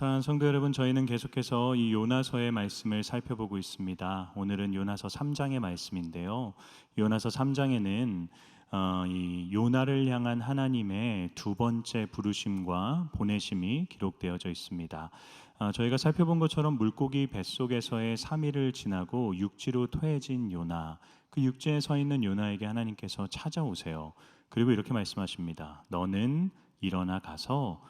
사랑하는 성도 여러분, 저희는 계속해서 이 요나서의 말씀을 살펴보고 있습니다. 오늘은 요나서 3장의 말씀인데요. 요나서 3장에는 이 요나를 향한 하나님의 두 번째 부르심과 보내심이 기록되어져 있습니다. 저희가 살펴본 것처럼 물고기 뱃속에서의 3일을 지나고 육지로 퇴해진 요나, 그 육지에 서 있는 요나에게 하나님께서 찾아오세요. 그리고 이렇게 말씀하십니다. 너는 일어나 가서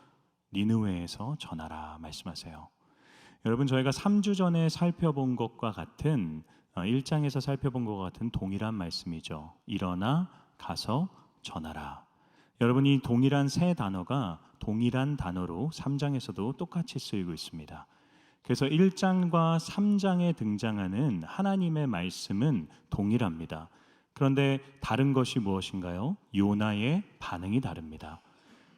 니느웨에서 전하라 말씀하세요. 여러분, 저희가 3주 전에 살펴본 것과 같은 1장에서 살펴본 것과 같은 동일한 말씀이죠. 일어나 가서 전하라. 여러분, 이 동일한 세 단어가 동일한 단어로 3장에서도 똑같이 쓰이고 있습니다. 그래서 1장과 3장에 등장하는 하나님의 말씀은 동일합니다. 그런데 다른 것이 무엇인가요? 요나의 반응이 다릅니다.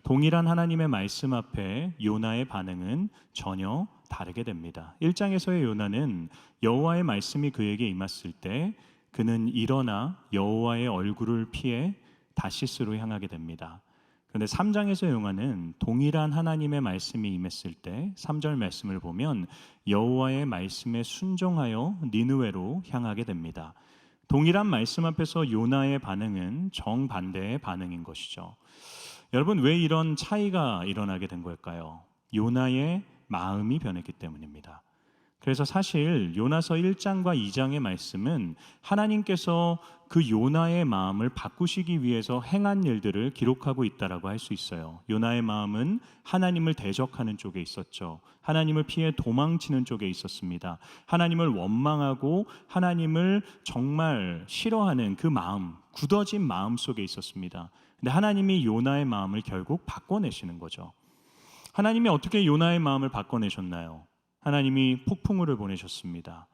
동일한 하나님의 말씀 앞에 요나의 반응은 전혀 다르게 됩니다. 1장에서의 요나는 여호와의 말씀이 그에게 임했을 때 그는 일어나 여호와의 얼굴을 피해 다시스로 향하게 됩니다. 그런데 3장에서의 요나는 동일한 하나님의 말씀이 임했을 때 3절 말씀을 보면 여호와의 말씀에 순종하여 니느웨로 향하게 됩니다. 동일한 말씀 앞에서 요나의 반응은 정반대의 반응인 것이죠. 여러분, 왜 이런 차이가 일어나게 된 걸까요? 요나의 마음이 변했기 때문입니다. 그래서 사실 요나서 1장과 2장의 말씀은 하나님께서 그 요나의 마음을 바꾸시기 위해서 행한 일들을 기록하고 있다라고 할 수 있어요. 요나의 마음은 하나님을 대적하는 쪽에 있었죠. 하나님을 피해 도망치는 쪽에 있었습니다. 하나님을 원망하고 하나님을 정말 싫어하는 그 마음, 굳어진 마음 속에 있었습니다. 근데 하나님이 요나의 마음을 결국 바꿔내시는 거죠. 하나님이 어떻게 요나의 마음을 바꿔내셨나요? 하나님이 폭풍우를 보내셨습니다.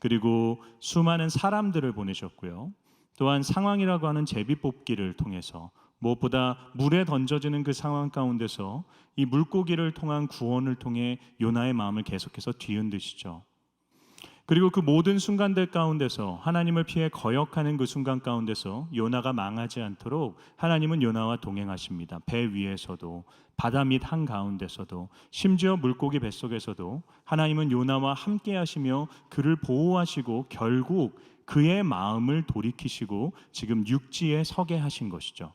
그리고 수많은 사람들을 보내셨고요. 또한 상황이라고 하는 제비뽑기를 통해서 무엇보다 물에 던져지는 그 상황 가운데서 이 물고기를 통한 구원을 통해 요나의 마음을 계속해서 뒤흔드시죠. 그리고 그 모든 순간들 가운데서 하나님을 피해 거역하는 그 순간 가운데서 요나가 망하지 않도록 하나님은 요나와 동행하십니다. 배 위에서도 바다 밑 한가운데서도 심지어 물고기 뱃속에서도 하나님은 요나와 함께 하시며 그를 보호하시고 결국 그의 마음을 돌이키시고 지금 육지에 서게 하신 것이죠.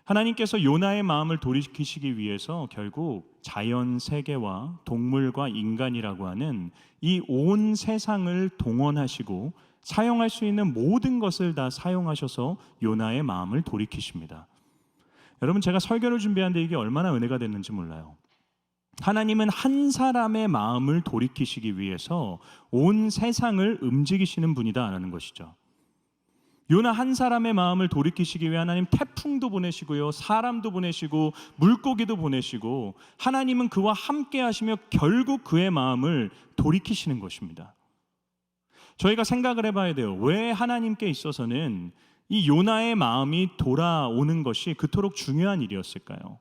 하나님께서 요나의 마음을 돌이키시기 위해서 결국 자연 세계와 동물과 인간이라고 하는 이 온 세상을 동원하시고 사용할 수 있는 모든 것을 다 사용하셔서 요나의 마음을 돌이키십니다. 여러분, 제가 설교를 준비하는데 이게 얼마나 은혜가 됐는지 몰라요. 하나님은 한 사람의 마음을 돌이키시기 위해서 온 세상을 움직이시는 분이다라는 것이죠. 요나 한 사람의 마음을 돌이키시기 위해 하나님 태풍도 보내시고요, 사람도 보내시고 물고기도 보내시고 하나님은 그와 함께 하시며 결국 그의 마음을 돌이키시는 것입니다. 저희가 생각을 해봐야 돼요. 왜 하나님께 있어서는 이 요나의 마음이 돌아오는 것이 그토록 중요한 일이었을까요?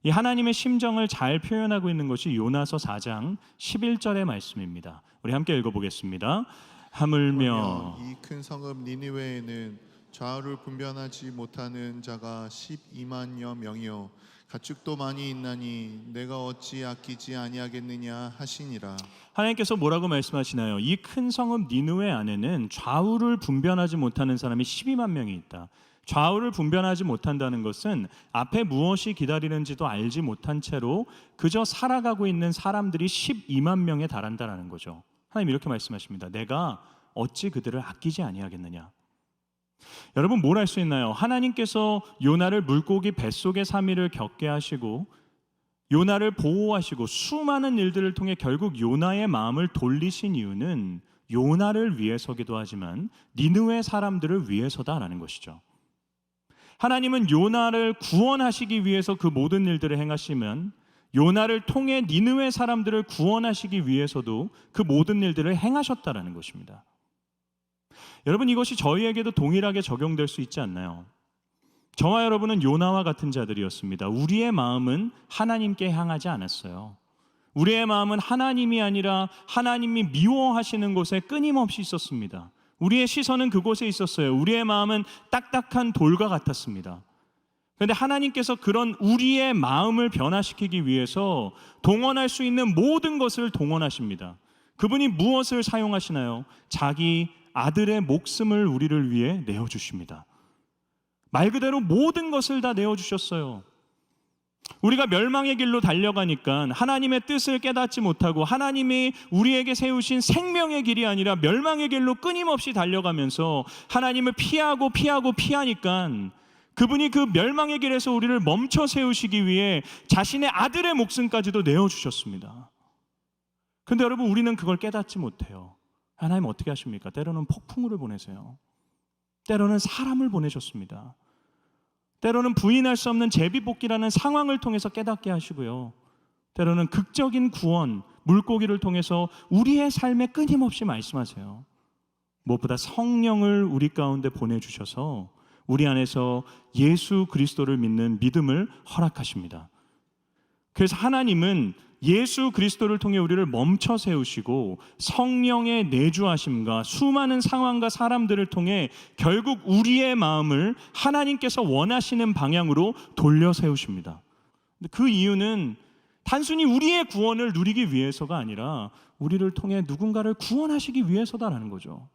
이 하나님의 심정을 잘 표현하고 있는 것이 요나서 4장 11절의 말씀입니다. 우리 함께 읽어보겠습니다. 하물며 이 큰 성읍 니느웨에는 좌우를 분별하지 못하는 자가 12만여 명이요 가축도 많이 있나니 내가 어찌 아끼지 아니하겠느냐 하시니라. 하나님께서 뭐라고 말씀하시나요? 이 큰 성읍 니느웨 안에는 좌우를 분별하지 못하는 사람이 12만 명이 있다. 좌우를 분별하지 못한다는 것은 앞에 무엇이 기다리는지도 알지 못한 채로 그저 살아가고 있는 사람들이 12만 명에 달한다는 거죠. 하나님 이렇게 말씀하십니다. 내가 어찌 그들을 아끼지 아니하겠느냐. 여러분, 뭘 할 수 있나요? 하나님께서 요나를 물고기 뱃속의 3일을 겪게 하시고 요나를 보호하시고 수많은 일들을 통해 결국 요나의 마음을 돌리신 이유는 요나를 위해서기도 하지만 니느웨 사람들을 위해서다라는 것이죠. 하나님은 요나를 구원하시기 위해서 그 모든 일들을 행하시면 요나를 통해 니느웨 사람들을 구원하시기 위해서도 그 모든 일들을 행하셨다라는 것입니다. 여러분, 이것이 저희에게도 동일하게 적용될 수 있지 않나요? 저와 여러분은 요나와 같은 자들이었습니다. 우리의 마음은 하나님께 향하지 않았어요. 우리의 마음은 하나님이 아니라 하나님이 미워하시는 곳에 끊임없이 있었습니다. 우리의 시선은 그곳에 있었어요. 우리의 마음은 딱딱한 돌과 같았습니다. 그런데 하나님께서 그런 우리의 마음을 변화시키기 위해서 동원할 수 있는 모든 것을 동원하십니다. 그분이 무엇을 사용하시나요? 자기 아들의 목숨을 우리를 위해 내어주십니다. 말 그대로 모든 것을 다 내어주셨어요. 우리가 멸망의 길로 달려가니까 하나님의 뜻을 깨닫지 못하고 하나님이 우리에게 세우신 생명의 길이 아니라 멸망의 길로 끊임없이 달려가면서 하나님을 피하니까 그분이 그 멸망의 길에서 우리를 멈춰 세우시기 위해 자신의 아들의 목숨까지도 내어주셨습니다. 그런데 여러분, 우리는 그걸 깨닫지 못해요. 하나님 어떻게 하십니까? 때로는 폭풍우를 보내세요. 때로는 사람을 보내셨습니다. 때로는 부인할 수 없는 제비뽑기라는 상황을 통해서 깨닫게 하시고요. 때로는 극적인 구원, 물고기를 통해서 우리의 삶에 끊임없이 말씀하세요. 무엇보다 성령을 우리 가운데 보내주셔서 우리 안에서 예수 그리스도를 믿는 믿음을 허락하십니다. 그래서 하나님은 예수 그리스도를 통해 우리를 멈춰 세우시고 성령의 내주하심과 수많은 상황과 사람들을 통해 결국 우리의 마음을 하나님께서 원하시는 방향으로 돌려 세우십니다. 그 이유는 단순히 우리의 구원을 누리기 위해서가 아니라 우리를 통해 누군가를 구원하시기 위해서다라는 거죠.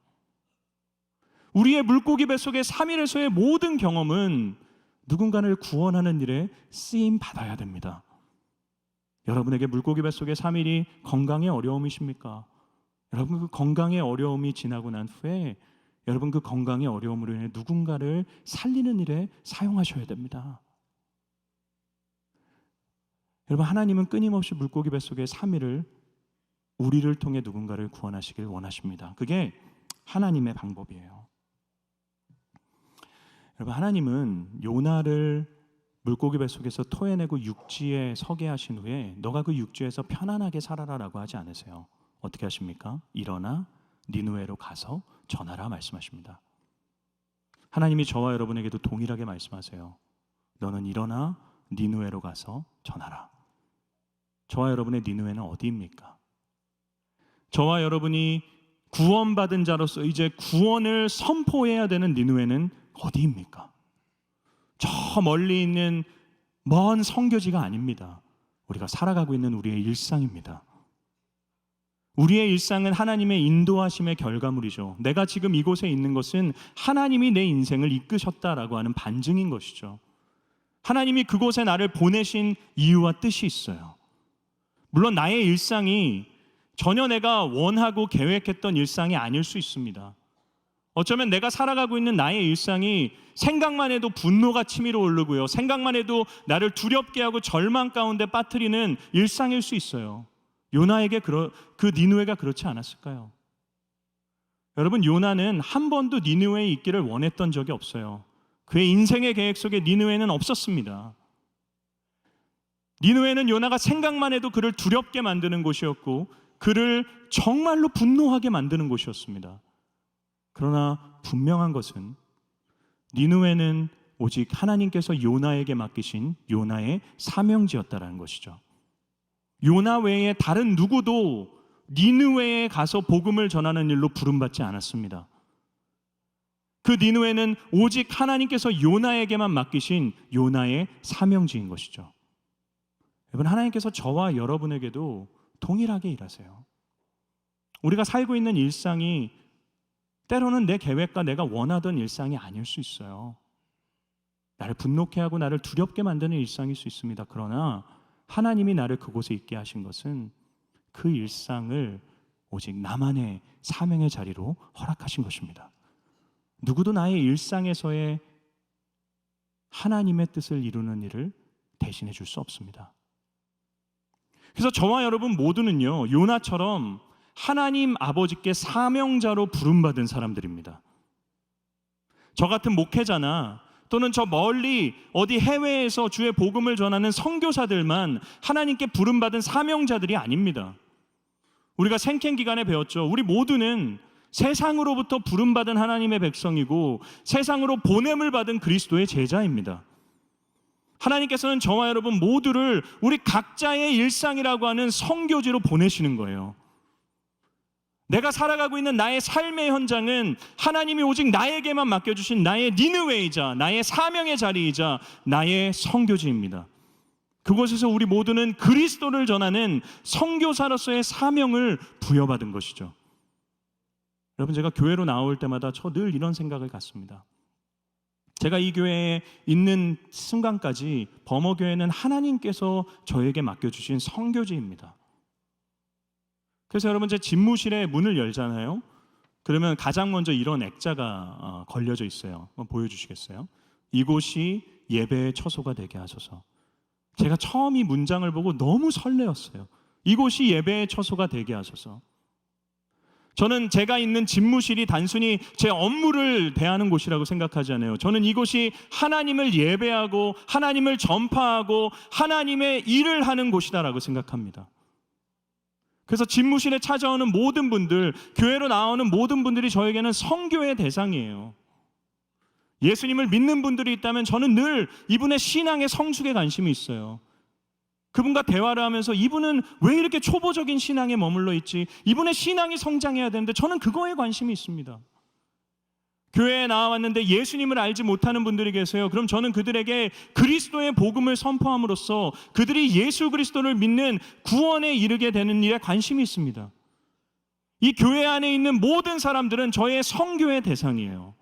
우리의 물고기 뱃속의 3일에서의 모든 경험은 누군가를 구원하는 일에 쓰임 받아야 됩니다. 여러분에게 물고기 뱃속의 3일이 건강의 어려움이십니까? 여러분, 그 건강의 어려움이 지나고 난 후에 여러분 그 건강의 어려움으로 인해 누군가를 살리는 일에 사용하셔야 됩니다. 여러분, 하나님은 끊임없이 물고기 뱃속의 3일을 우리를 통해 누군가를 구원하시길 원하십니다. 그게 하나님의 방법이에요. 여러분, 하나님은 요나를 물고기 뱃속에서 토해내고 육지에 서게 하신 후에 너가 그 육지에서 편안하게 살아라라고 하지 않으세요. 어떻게 하십니까? 일어나 니느웨로 가서 전하라 말씀하십니다. 하나님이 저와 여러분에게도 동일하게 말씀하세요. 너는 일어나 니느웨로 가서 전하라. 저와 여러분의 니느웨는 어디입니까? 저와 여러분이 구원받은 자로서 이제 구원을 선포해야 되는 니느웨는 어디입니까? 저 멀리 있는 먼 선교지가 아닙니다. 우리가 살아가고 있는 우리의 일상입니다. 우리의 일상은 하나님의 인도하심의 결과물이죠. 내가 지금 이곳에 있는 것은 하나님이 내 인생을 이끄셨다라고 하는 반증인 것이죠. 하나님이 그곳에 나를 보내신 이유와 뜻이 있어요. 물론 나의 일상이 전혀 내가 원하고 계획했던 일상이 아닐 수 있습니다. 어쩌면 내가 살아가고 있는 나의 일상이 생각만 해도 분노가 치밀어 오르고요. 생각만 해도 나를 두렵게 하고 절망 가운데 빠뜨리는 일상일 수 있어요. 요나에게 그 니느웨가 그렇지 않았을까요? 여러분, 요나는 한 번도 니느웨에 있기를 원했던 적이 없어요. 그의 인생의 계획 속에 니느웨는 없었습니다. 니느웨는 요나가 생각만 해도 그를 두렵게 만드는 곳이었고 그를 정말로 분노하게 만드는 곳이었습니다. 그러나 분명한 것은 니느웨는 오직 하나님께서 요나에게 맡기신 요나의 사명지였다라는 것이죠. 요나 외에 다른 누구도 니느웨에 가서 복음을 전하는 일로 부름받지 않았습니다. 그 니느웨는 오직 하나님께서 요나에게만 맡기신 요나의 사명지인 것이죠. 여러분, 하나님께서 저와 여러분에게도 동일하게 일하세요. 우리가 살고 있는 일상이 때로는 내 계획과 내가 원하던 일상이 아닐 수 있어요. 나를 분노케 하고 나를 두렵게 만드는 일상일 수 있습니다. 그러나 하나님이 나를 그곳에 있게 하신 것은 그 일상을 오직 나만의 사명의 자리로 허락하신 것입니다. 누구도 나의 일상에서의 하나님의 뜻을 이루는 일을 대신해 줄 수 없습니다. 그래서 저와 여러분 모두는요, 요나처럼 하나님 아버지께 사명자로 부름받은 사람들입니다. 저 같은 목회자나 또는 저 멀리 어디 해외에서 주의 복음을 전하는 선교사들만 하나님께 부름받은 사명자들이 아닙니다. 우리가 생캔 기간에 배웠죠. 우리 모두는 세상으로부터 부름받은 하나님의 백성이고 세상으로 보냄을 받은 그리스도의 제자입니다. 하나님께서는 저와 여러분 모두를 우리 각자의 일상이라고 하는 선교지로 보내시는 거예요. 내가 살아가고 있는 나의 삶의 현장은 하나님이 오직 나에게만 맡겨주신 나의 니느웨이자 나의 사명의 자리이자 나의 선교지입니다. 그곳에서 우리 모두는 그리스도를 전하는 선교사로서의 사명을 부여받은 것이죠. 여러분, 제가 교회로 나올 때마다 저 늘 이런 생각을 갖습니다. 제가 이 교회에 있는 순간까지 범어교회는 하나님께서 저에게 맡겨주신 선교지입니다. 그래서 여러분, 제 집무실에 문을 열잖아요. 그러면 가장 먼저 이런 액자가 걸려져 있어요. 한번 보여주시겠어요? 이곳이 예배의 처소가 되게 하소서. 제가 처음 이 문장을 보고 너무 설레었어요. 이곳이 예배의 처소가 되게 하소서. 저는 제가 있는 집무실이 단순히 제 업무를 대하는 곳이라고 생각하지 않아요. 저는 이곳이 하나님을 예배하고 하나님을 전파하고 하나님의 일을 하는 곳이다라고 생각합니다. 그래서 집무실에 찾아오는 모든 분들, 교회로 나오는 모든 분들이 저에게는 선교의 대상이에요. 예수님을 믿는 분들이 있다면 저는 늘 이분의 신앙의 성숙에 관심이 있어요. 그분과 대화를 하면서 이분은 왜 이렇게 초보적인 신앙에 머물러 있지? 이분의 신앙이 성장해야 되는데 저는 그거에 관심이 있습니다. 교회에 나와왔는데 예수님을 알지 못하는 분들이 계세요. 그럼 저는 그들에게 그리스도의 복음을 선포함으로써 그들이 예수 그리스도를 믿는 구원에 이르게 되는 일에 관심이 있습니다. 이 교회 안에 있는 모든 사람들은 저의 선교의 대상이에요.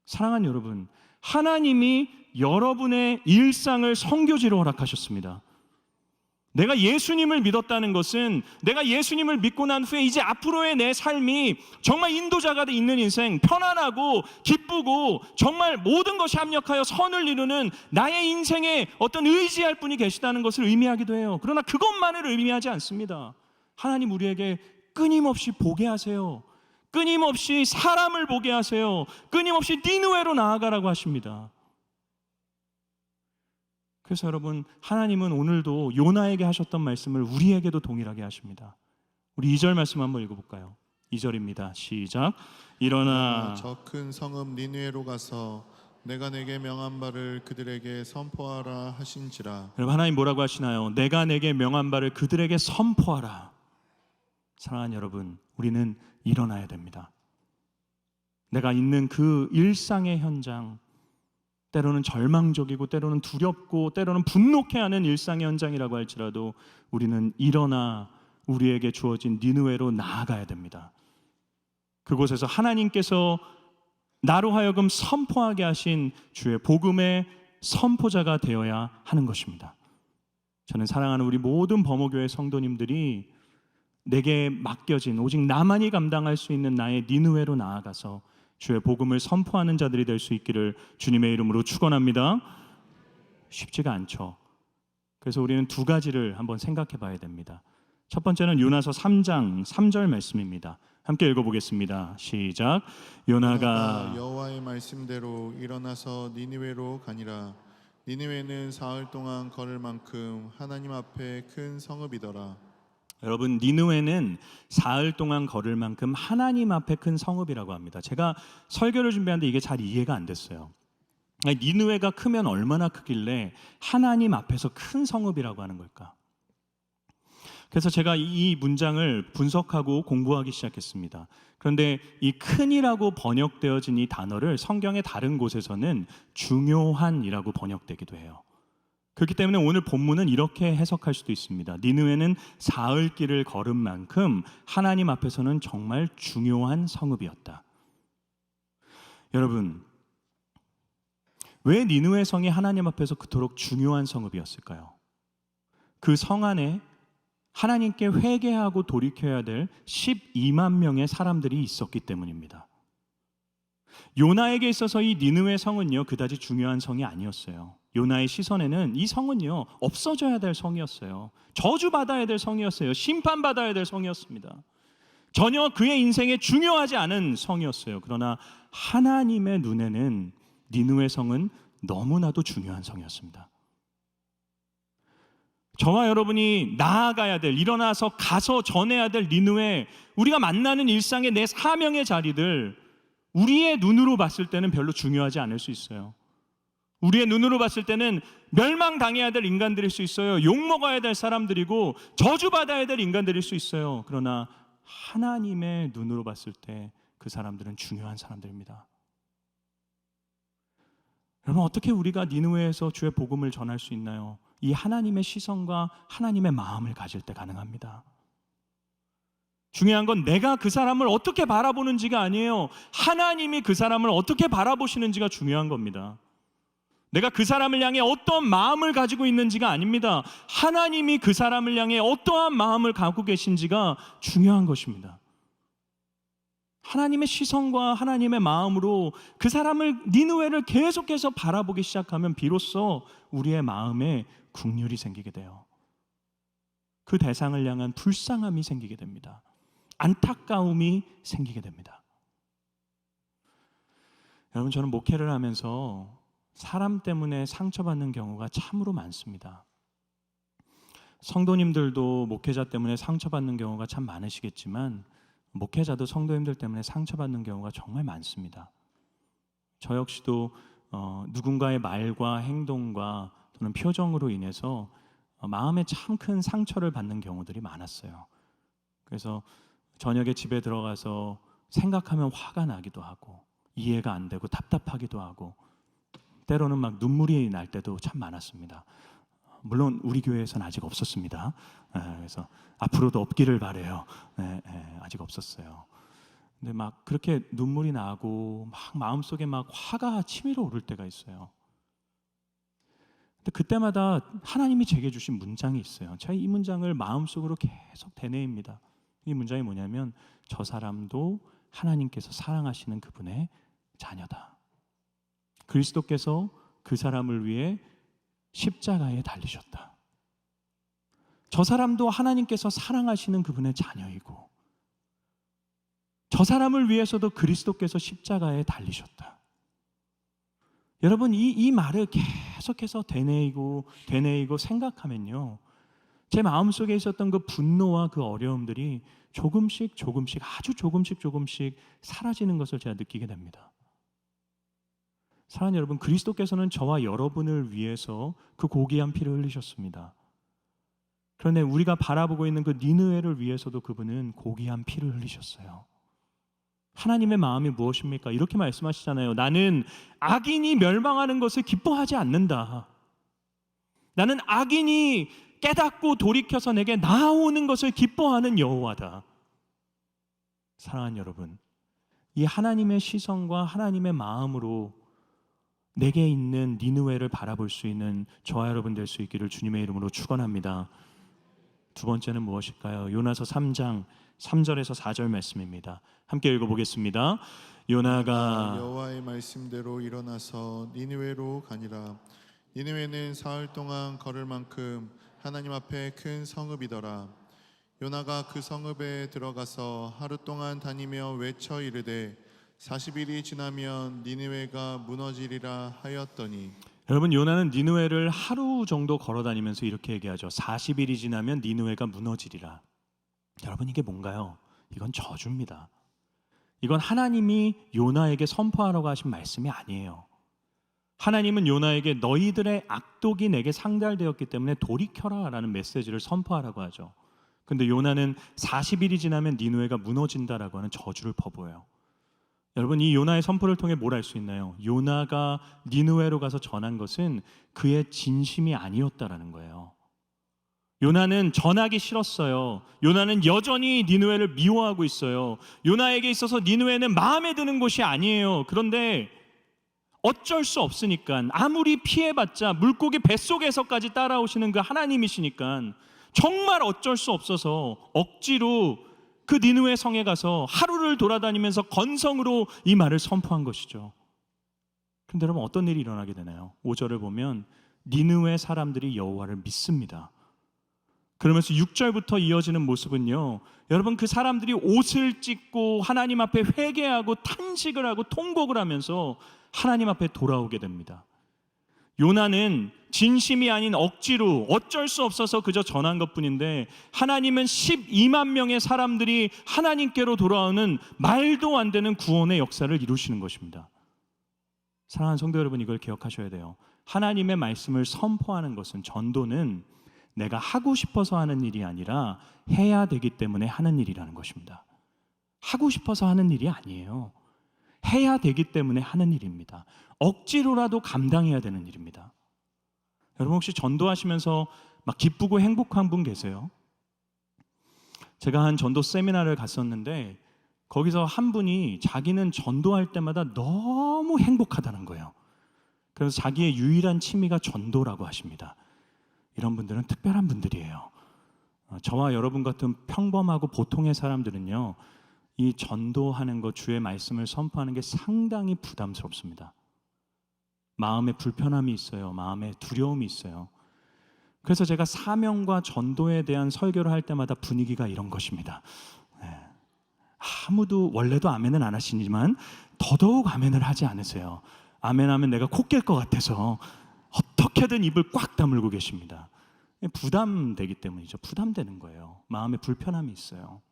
사랑하는 여러분, 하나님이 여러분의 일상을 선교지로 허락하셨습니다. 내가 예수님을 믿었다는 것은 내가 예수님을 믿고 난 후에 이제 앞으로의 내 삶이 정말 인도자가 있는 인생, 편안하고 기쁘고 정말 모든 것이 합력하여 선을 이루는 나의 인생에 어떤 의지할 분이 계시다는 것을 의미하기도 해요. 그러나 그것만을 의미하지 않습니다. 하나님 우리에게 끊임없이 보게 하세요. 끊임없이 사람을 보게 하세요. 끊임없이 니느웨로 나아가라고 하십니다. 그래서 여러분, 하나님은 오늘도 요나에게 하셨던 말씀을 우리에게도 동일하게 하십니다. 우리 2절 말씀 한번 읽어볼까요? 2절입니다. 시작. 일어나 저 큰 성읍 니느웨로 가서 내가 내게 명한 바를 그들에게 선포하라 하신지라. 여러분, 하나님 뭐라고 하시나요? 내가 내게 명한 바를 그들에게 선포하라. 사랑하는 여러분, 우리는 일어나야 됩니다. 내가 있는 그 일상의 현장, 때로는 절망적이고 때로는 두렵고 때로는 분노케 하는 일상의 현장이라고 할지라도 우리는 일어나 우리에게 주어진 니느웨로 나아가야 됩니다. 그곳에서 하나님께서 나로 하여금 선포하게 하신 주의 복음의 선포자가 되어야 하는 것입니다. 저는 사랑하는 우리 모든 범어교회 성도님들이 내게 맡겨진 오직 나만이 감당할 수 있는 나의 니느웨로 나아가서 주의 복음을 선포하는 자들이 될 수 있기를 주님의 이름으로 축원합니다. 쉽지가 않죠. 그래서 우리는 두 가지를 한번 생각해 봐야 됩니다. 첫 번째는 요나서 3장 3절 말씀입니다. 함께 읽어보겠습니다. 시작. 요나가 여호와의 말씀대로 일어나서 니느웨로 가니라. 니느웨는 사흘 동안 걸을 만큼 하나님 앞에 큰 성읍이더라. 여러분, 니느웨는 사흘 동안 걸을 만큼 하나님 앞에 큰 성읍이라고 합니다. 제가 설교를 준비하는데 이게 잘 이해가 안 됐어요. 니느웨가 크면 얼마나 크길래 하나님 앞에서 큰 성읍이라고 하는 걸까? 그래서 제가 이 문장을 분석하고 공부하기 시작했습니다. 그런데 이 큰이라고 번역되어진 이 단어를 성경의 다른 곳에서는 중요한이라고 번역되기도 해요. 그렇기 때문에 오늘 본문은 이렇게 해석할 수도 있습니다. 니느웨는 사흘 길을 걸은 만큼 하나님 앞에서는 정말 중요한 성읍이었다. 여러분, 왜 니느웨 성이 하나님 앞에서 그토록 중요한 성읍이었을까요? 그 성 안에 하나님께 회개하고 돌이켜야 될 12만 명의 사람들이 있었기 때문입니다. 요나에게 있어서 이 니느웨 성은요, 그다지 중요한 성이 아니었어요. 요나의 시선에는 이 성은요, 없어져야 될 성이었어요. 저주받아야 될 성이었어요. 심판받아야 될 성이었습니다. 전혀 그의 인생에 중요하지 않은 성이었어요. 그러나 하나님의 눈에는 니느웨 성은 너무나도 중요한 성이었습니다. 저와 여러분이 나아가야 될, 일어나서 가서 전해야 될 니느웨, 우리가 만나는 일상의 내 사명의 자리들, 우리의 눈으로 봤을 때는 별로 중요하지 않을 수 있어요. 우리의 눈으로 봤을 때는 멸망당해야 될 인간들일 수 있어요. 욕먹어야 될 사람들이고 저주받아야 될 인간들일 수 있어요. 그러나 하나님의 눈으로 봤을 때 그 사람들은 중요한 사람들입니다. 여러분, 어떻게 우리가 니느웨에서 주의 복음을 전할 수 있나요? 이 하나님의 시선과 하나님의 마음을 가질 때 가능합니다. 중요한 건 내가 그 사람을 어떻게 바라보는지가 아니에요. 하나님이 그 사람을 어떻게 바라보시는지가 중요한 겁니다. 내가 그 사람을 향해 어떠한 마음을 가지고 있는지가 아닙니다. 하나님이 그 사람을 향해 어떠한 마음을 갖고 계신지가 중요한 것입니다. 하나님의 시선과 하나님의 마음으로 그 사람을, 니느웨를 계속해서 바라보기 시작하면 비로소 우리의 마음에 긍휼이 생기게 돼요. 그 대상을 향한 불쌍함이 생기게 됩니다. 안타까움이 생기게 됩니다. 여러분, 저는 목회를 하면서 사람 때문에 상처받는 경우가 참으로 많습니다. 성도님들도 목회자 때문에 상처받는 경우가 참 많으시겠지만 목회자도 성도님들 때문에 상처받는 경우가 정말 많습니다. 저 역시도 누군가의 말과 행동과 또는 표정으로 인해서 마음에 참 큰 상처를 받는 경우들이 많았어요. 그래서 저녁에 집에 들어가서 생각하면 화가 나기도 하고 이해가 안 되고 답답하기도 하고 때로는 막 눈물이 날 때도 참 많았습니다. 물론 우리 교회에서는 아직 없었습니다. 그래서 앞으로도 없기를 바래요. 아직 없었어요. 근데 막 그렇게 눈물이 나고 막 마음속에 막 화가 치밀어 오를 때가 있어요. 근데 그때마다 하나님이 제게 주신 문장이 있어요. 제가 이 문장을 마음속으로 계속 되뇌입니다. 이 문장이 뭐냐면, 저 사람도 하나님께서 사랑하시는 그분의 자녀다. 그리스도께서 그 사람을 위해 십자가에 달리셨다. 저 사람도 하나님께서 사랑하시는 그분의 자녀이고 저 사람을 위해서도 그리스도께서 십자가에 달리셨다. 여러분, 이 말을 계속해서 되뇌이고 생각하면요, 제 마음속에 있었던 그 분노와 그 어려움들이 조금씩 아주 조금씩 사라지는 것을 제가 느끼게 됩니다. 사랑하는 여러분, 그리스도께서는 저와 여러분을 위해서 그 고귀한 피를 흘리셨습니다. 그런데 우리가 바라보고 있는 그 니느웨를 위해서도 그분은 고귀한 피를 흘리셨어요. 하나님의 마음이 무엇입니까? 이렇게 말씀하시잖아요. 나는 악인이 멸망하는 것을 기뻐하지 않는다. 나는 악인이 깨닫고 돌이켜서 내게 나아오는 것을 기뻐하는 여호와다. 사랑하는 여러분, 이 하나님의 시선과 하나님의 마음으로 내게 있는 니느웨를 바라볼 수 있는 저와 여러분 될 수 있기를 주님의 이름으로 축원합니다. 두 번째는 무엇일까요? 요나서 3장 3절에서 4절 말씀입니다. 함께 읽어보겠습니다. 요나가 여호와의 말씀대로 일어나서 니느웨로 가니라. 니느웨는 사흘 동안 걸을 만큼 하나님 앞에 큰 성읍이더라. 요나가 그 성읍에 들어가서 하루 동안 다니며 외쳐 이르되 40일이 지나면 니느웨가 무너지리라 하였더니, 여러분, 요나는 니느웨를 하루 정도 걸어다니면서 이렇게 얘기하죠. 40일이 지나면 니느웨가 무너지리라. 여러분, 이게 뭔가요? 이건 저주입니다. 이건 하나님이 요나에게 선포하라고 하신 말씀이 아니에요. 하나님은 요나에게 너희들의 악독이 내게 상달되었기 때문에 돌이켜라 라는 메시지를 선포하라고 하죠. 근데 요나는 40일이 지나면 니느웨가 무너진다라고 하는 저주를 퍼부어요. 여러분, 이 요나의 선포를 통해 뭘 알 수 있나요? 요나가 니느웨로 가서 전한 것은 그의 진심이 아니었다라는 거예요. 요나는 전하기 싫었어요. 요나는 여전히 니느웨를 미워하고 있어요. 요나에게 있어서 니느웨는 마음에 드는 곳이 아니에요. 그런데 어쩔 수 없으니까, 아무리 피해봤자 물고기 뱃속에서까지 따라오시는 그 하나님이시니까 정말 어쩔 수 없어서 억지로 그 니느웨 성에 가서 하루를 돌아다니면서 건성으로 이 말을 선포한 것이죠. 그런데 여러분, 어떤 일이 일어나게 되나요? 5절을 보면 니느웨 사람들이 여호와를 믿습니다. 그러면서 6절부터 이어지는 모습은요, 여러분, 그 사람들이 옷을 찢고 하나님 앞에 회개하고 탄식을 하고 통곡을 하면서 하나님 앞에 돌아오게 됩니다. 요나는 진심이 아닌 억지로 어쩔 수 없어서 그저 전한 것뿐인데, 하나님은 12만 명의 사람들이 하나님께로 돌아오는 말도 안 되는 구원의 역사를 이루시는 것입니다. 사랑하는 성도 여러분, 이걸 기억하셔야 돼요. 하나님의 말씀을 선포하는 것은, 전도는 내가 하고 싶어서 하는 일이 아니라 해야 되기 때문에 하는 일이라는 것입니다. 하고 싶어서 하는 일이 아니에요. 해야 되기 때문에 하는 일입니다. 억지로라도 감당해야 되는 일입니다. 여러분 혹시 전도하시면서 막 기쁘고 행복한 분 계세요? 제가 한 전도 세미나를 갔었는데 거기서 한 분이 자기는 전도할 때마다 너무 행복하다는 거예요. 그래서 자기의 유일한 취미가 전도라고 하십니다. 이런 분들은 특별한 분들이에요. 저와 여러분 같은 평범하고 보통의 사람들은요, 이 전도하는 것, 주의 말씀을 선포하는 게 상당히 부담스럽습니다. 마음에 불편함이 있어요. 마음에 두려움이 있어요. 그래서 제가 사명과 전도에 대한 설교를 할 때마다 분위기가 이런 것입니다. 아무도 원래도 아멘은 안 하시지만 더더욱 아멘을 하지 않으세요. 아멘하면 내가 코 깰 것 같아서 어떻게든 입을 꽉 다물고 계십니다. 부담되기 때문이죠. 부담되는 거예요. 마음에 불편함이 있어요.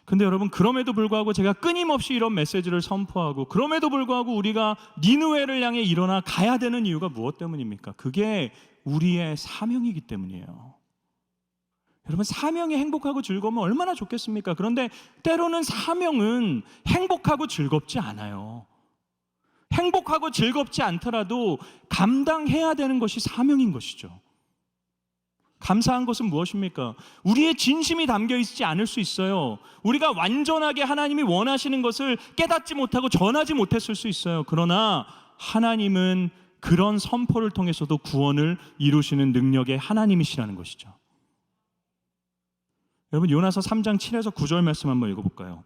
근데 여러분, 그럼에도 불구하고 제가 끊임없이 이런 메시지를 선포하고, 그럼에도 불구하고 우리가 니느웨를 향해 일어나 가야 되는 이유가 무엇 때문입니까? 그게 우리의 사명이기 때문이에요. 여러분, 사명이 행복하고 즐거우면 얼마나 좋겠습니까? 그런데 때로는 사명은 행복하고 즐겁지 않아요. 행복하고 즐겁지 않더라도 감당해야 되는 것이 사명인 것이죠. 감사한 것은 무엇입니까? 우리의 진심이 담겨 있지 않을 수 있어요. 우리가 완전하게 하나님이 원하시는 것을 깨닫지 못하고 전하지 못했을 수 있어요. 그러나 하나님은 그런 선포를 통해서도 구원을 이루시는 능력의 하나님이시라는 것이죠. 여러분, 요나서 3장 7에서 9절 말씀 한번 읽어볼까요?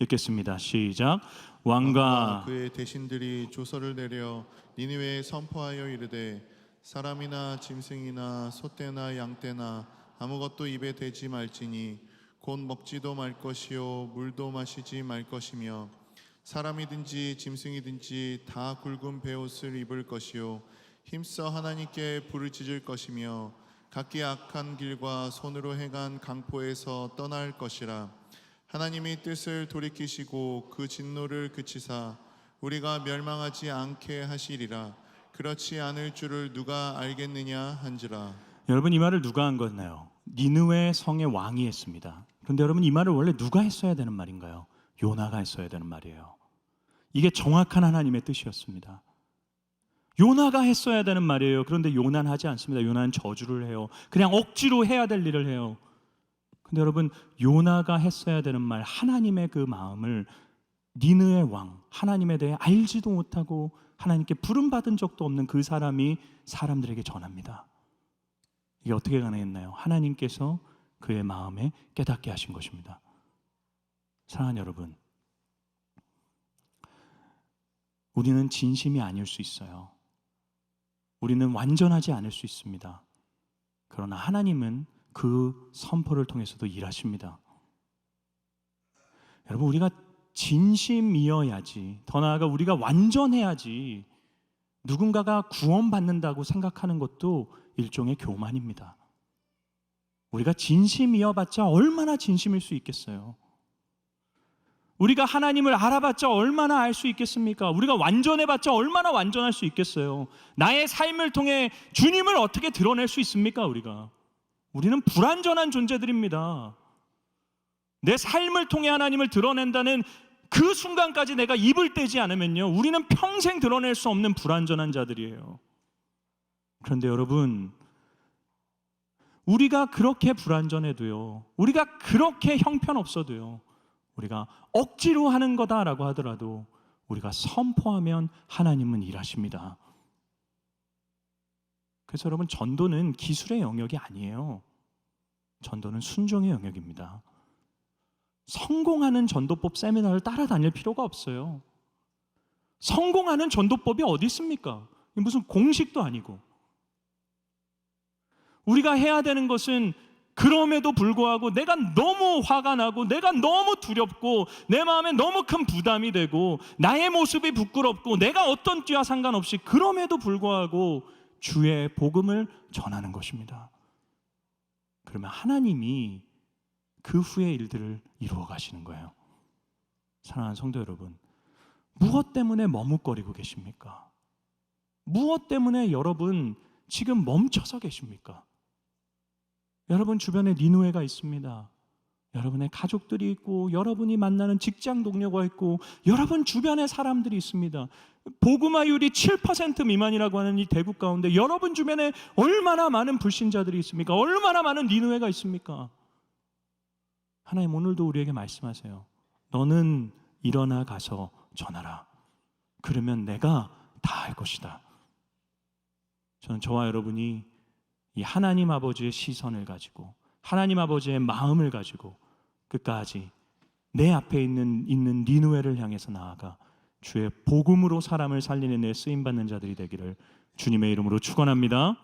읽겠습니다. 시작. 왕과 그의 대신들이 조서를 내려 니느웨에 선포하여 이르되 사람이나 짐승이나 소떼나 양떼나 아무것도 입에 대지 말지니 곧 먹지도 말 것이요 물도 마시지 말 것이며 사람이든지 짐승이든지 다 굵은 베옷을 입을 것이요 힘써 하나님께 부르짖을 것이며 각기 악한 길과 손으로 행한 강포에서 떠날 것이라. 하나님이 뜻을 돌이키시고 그 진노를 그치사 우리가 멸망하지 않게 하시리라. 그렇지 않을 줄을 누가 알겠느냐 한지라. 여러분, 이 말을 누가 한 거였나요? 니느웨 성의 왕이 했습니다. 그런데 여러분, 이 말을 원래 누가 했어야 되는 말인가요? 요나가 했어야 되는 말이에요. 이게 정확한 하나님의 뜻이었습니다. 요나가 했어야 되는 말이에요. 그런데 요나는 하지 않습니다. 요나는 저주를 해요. 그냥 억지로 해야 될 일을 해요. 근데 여러분, 요나가 했어야 되는 말, 하나님의 그 마음을 니느웨 왕, 하나님에 대해 알지도 못하고 하나님께 부름받은 적도 없는 그 사람이 사람들에게 전합니다. 이게 어떻게 가능했나요? 하나님께서 그의 마음에 깨닫게 하신 것입니다. 사랑하는 여러분, 우리는 진심이 아닐 수 있어요. 우리는 완전하지 않을 수 있습니다. 그러나 하나님은 그 선포를 통해서도 일하십니다. 여러분, 우리가 진심이어야지, 더 나아가 우리가 완전해야지 누군가가 구원받는다고 생각하는 것도 일종의 교만입니다. 우리가 진심이어봤자 얼마나 진심일 수 있겠어요? 우리가 하나님을 알아봤자 얼마나 알 수 있겠습니까? 우리가 완전해봤자 얼마나 완전할 수 있겠어요? 나의 삶을 통해 주님을 어떻게 드러낼 수 있습니까? 우리는 불완전한 존재들입니다. 내 삶을 통해 하나님을 드러낸다는 그 순간까지 내가 입을 떼지 않으면요, 우리는 평생 드러낼 수 없는 불완전한 자들이에요. 그런데 여러분, 우리가 그렇게 불완전해도요, 우리가 그렇게 형편없어도요, 우리가 억지로 하는 거다라고 하더라도 우리가 선포하면 하나님은 일하십니다. 그래서 여러분, 전도는 기술의 영역이 아니에요. 전도는 순종의 영역입니다. 성공하는 전도법 세미나를 따라다닐 필요가 없어요. 성공하는 전도법이 어디 있습니까? 무슨 공식도 아니고. 우리가 해야 되는 것은 그럼에도 불구하고 내가 너무 화가 나고 내가 너무 두렵고 내 마음에 너무 큰 부담이 되고 나의 모습이 부끄럽고 내가 어떤 띠와 상관없이 그럼에도 불구하고 주의 복음을 전하는 것입니다. 그러면 하나님이 그 후의 일들을 이루어 가시는 거예요. 사랑하는 성도 여러분, 무엇 때문에 머뭇거리고 계십니까? 무엇 때문에 여러분 지금 멈춰서 계십니까? 여러분 주변에 니느웨가 있습니다. 여러분의 가족들이 있고 여러분이 만나는 직장 동료가 있고 여러분 주변에 사람들이 있습니다. 복음화율이 7% 미만이라고 하는 이 대국 가운데 여러분 주변에 얼마나 많은 불신자들이 있습니까? 얼마나 많은 니느웨가 있습니까? 하나님 오늘도 우리에게 말씀하세요. 너는 일어나 가서 전하라. 그러면 내가 다 할 것이다. 저는 저와 여러분이 이 하나님 아버지의 시선을 가지고 하나님 아버지의 마음을 가지고 끝까지 내 앞에 있는 니느웨를 향해서 나아가 주의 복음으로 사람을 살리는 데 쓰임받는 자들이 되기를 주님의 이름으로 축원합니다.